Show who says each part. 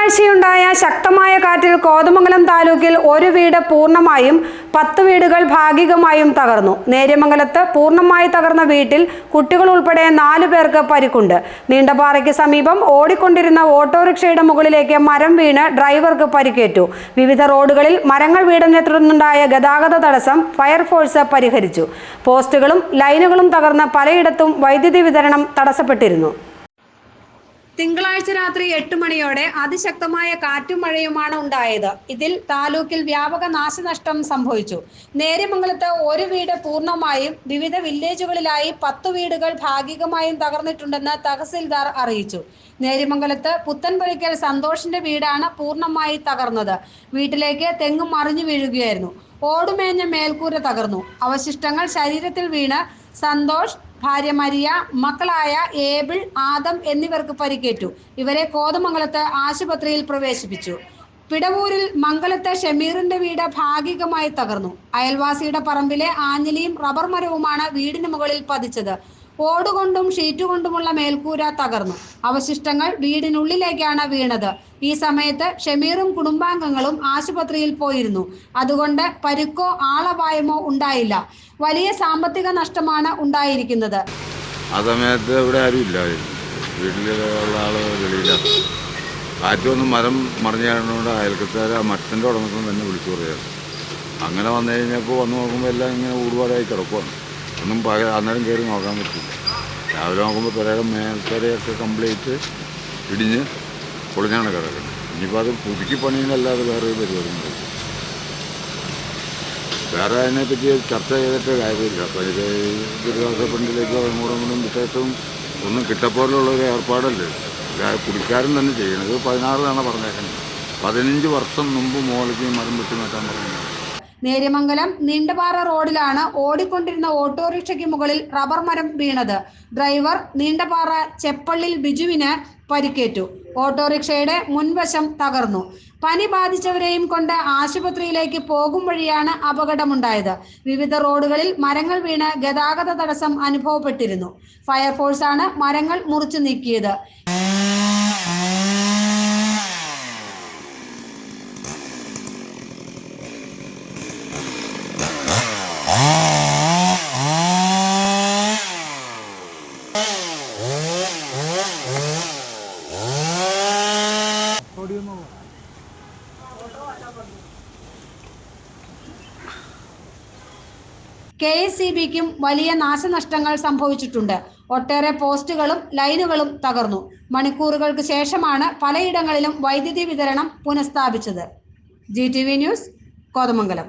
Speaker 1: തിങ്കളാഴ്ചയുണ്ടായ ശക്തമായ കാറ്റിൽ കോതമംഗലം താലൂക്കിൽ ഒരു വീട് പൂർണ്ണമായും 10 വീടുകൾ ഭാഗികമായും തകർന്നു. നേര്യമംഗലത്ത് പൂർണ്ണമായി തകർന്ന വീട്ടിൽ കുട്ടികൾ ഉൾപ്പെടെ 4 പേർക്ക് പരിക്കുണ്ട്. നീണ്ടപാറയ്ക്ക് സമീപം ഓടിക്കൊണ്ടിരുന്ന ഓട്ടോറിക്ഷയുടെ മുകളിലേക്ക് മരം വീണ് ഡ്രൈവർക്ക് പരിക്കേറ്റു. വിവിധ റോഡുകളിൽ മരങ്ങൾ വീടിനെ തുടർന്നുണ്ടായ ഗതാഗത തടസ്സം ഫയർഫോഴ്സ് പരിഹരിച്ചു. പോസ്റ്റുകളും ലൈനുകളും തകർന്ന് പലയിടത്തും വൈദ്യുതി വിതരണം തടസ്സപ്പെട്ടിരുന്നു. തിങ്കളാഴ്ച രാത്രി 8 മണിയോടെ അതിശക്തമായ കാറ്റും മഴയുമാണ് ഉണ്ടായത്. ഇതിൽ താലൂക്കിൽ വ്യാപക നാശനഷ്ടം സംഭവിച്ചു. നേര്യമംഗലത്ത് ഒരു വീട് പൂർണ്ണമായും വിവിധ വില്ലേജുകളിലായി 10 വീടുകൾ ഭാഗികമായും തകർന്നിട്ടുണ്ടെന്ന് തഹസിൽദാർ അറിയിച്ചു. നേര്യമംഗലത്ത് പുത്തൻപുരയ്ക്കൽ സന്തോഷിന്റെ വീടാണ് പൂർണ്ണമായി തകർന്നത്. വീട്ടിലേക്ക് തെങ്ങ് മറിഞ്ഞു വീഴുകയായിരുന്നു. ഓടുമേഞ്ഞ മേൽക്കൂര തകർന്നു. അവശിഷ്ടങ്ങൾ ശരീരത്തിൽ വീണ് സന്തോഷ്, ഭാര്യ മരിയ, മക്കളായ ഏബിൾ, ആദം എന്നിവർക്ക് പരിക്കേറ്റു. ഇവരെ കോതമംഗലത്ത് ആശുപത്രിയിൽ പ്രവേശിപ്പിച്ചു. പിടവൂരിൽ മംഗലത്തെ ഷമീറിന്റെ വീട് ഭാഗികമായി തകർന്നു. അയൽവാസിയുടെ പറമ്പിലെ ആഞ്ഞിലിയും റബ്ബർ മരവുമാണ് വീടിന് മുകളിൽ പതിച്ചത്. ഓടുകൊണ്ടും ഷീറ്റുകൊണ്ടുമുള്ള മേൽക്കൂര തകർന്നു. അവശിഷ്ടങ്ങൾ വീടിനുള്ളിലേക്കാണ് വീണത്. ഈ സമയത്ത് ഷമീറും കുടുംബാംഗങ്ങളും ആശുപത്രിയിൽ പോയിരുന്നു. അതുകൊണ്ട് പരിക്കോ ആളപായമോ ഉണ്ടായില്ല. വലിയ സാമ്പത്തിക നഷ്ടമാണ് ഉണ്ടായിരിക്കുന്നത്.
Speaker 2: ആ സമയത്ത് ഇവിടെ ആരും ഇല്ലായിരുന്നു. വീട്ടിലുള്ള ആളുകളില്ല. കാറ്റൊന്നും മരം മറിഞ്ഞു കാണുന്നതുകൊണ്ട് അയൽക്കക്കാർ ആ മരത്തിൻ്റെ ഉടമസ്ഥൻ തന്നെ വിളിച്ചു പറയാറ്. അങ്ങനെ വന്നു കഴിഞ്ഞപ്പോൾ വന്ന് നോക്കുമ്പോൾ എല്ലാം ഇങ്ങനെ ഊടുപാടായി കിടക്കുവാണ്. ഒന്നും അന്നേരം കയറി നോക്കാൻ പറ്റില്ല. രാവിലെ നോക്കുമ്പോൾ പെരയുടെ മേൽക്കരയൊക്കെ കംപ്ലീറ്റ് ഇടിഞ്ഞ് പൊളിഞ്ഞാണ് കിടക്കുന്നത്. ഇനിയിപ്പോൾ അത് പുതുക്കി പണിയുന്നല്ലാതെ വേറെ ഒരു പരിപാടിയുണ്ട്. വേറെ അതിനെപ്പറ്റി ചർച്ച ചെയ്തിട്ട് കാര്യമില്ല. അപ്പോൾ ഇത് ദുരിതാശ്വാസ ഫണ്ടിലേക്കോ അങ്ങോട്ടും വിശേഷവും ഒന്നും കിട്ടപ്പോലുള്ളൊരു ഏർപ്പാടല്ലേ. കുടിക്കാരൻ തന്നെ ചെയ്യണത്. 16 തവണ പറഞ്ഞേക്കുന്നത്. 15 വർഷം മുമ്പ് മോളിക്ക് മരം വെട്ടി മാറ്റാൻ പറയുന്നത്.
Speaker 1: നേര്യമംഗലം നീണ്ടപാറ റോഡിലാണ് ഓടിക്കൊണ്ടിരുന്ന ഓട്ടോറിക്ഷയ്ക്ക് മുകളിൽ റബ്ബർ മരം വീണത്. ഡ്രൈവർ നീണ്ടപാറ ചെപ്പള്ളിൽ ബിജുവിന് പരിക്കേറ്റു. ഓട്ടോറിക്ഷയുടെ മുൻവശം തകർന്നു. പനി ബാധിച്ചവരെയും കൊണ്ട് ആശുപത്രിയിലേക്ക് പോകും വഴിയാണ് അപകടമുണ്ടായത്. വിവിധ റോഡുകളിൽ മരങ്ങൾ വീണ് ഗതാഗത തടസ്സം അനുഭവപ്പെട്ടിരുന്നു. ഫയർഫോഴ്സാണ് മരങ്ങൾ മുറിച്ചു നീക്കിയത്. KSEBയ്ക്കും വലിയ നാശനഷ്ടങ്ങൾ സംഭവിച്ചിട്ടുണ്ട്. ഒട്ടേറെ പോസ്റ്റുകളും ലൈനുകളും തകർന്നു. മണിക്കൂറുകൾക്ക് ശേഷമാണ് പലയിടങ്ങളിലും വൈദ്യുതി വിതരണം പുനഃസ്ഥാപിച്ചത്. GTV news, Kothamangalam.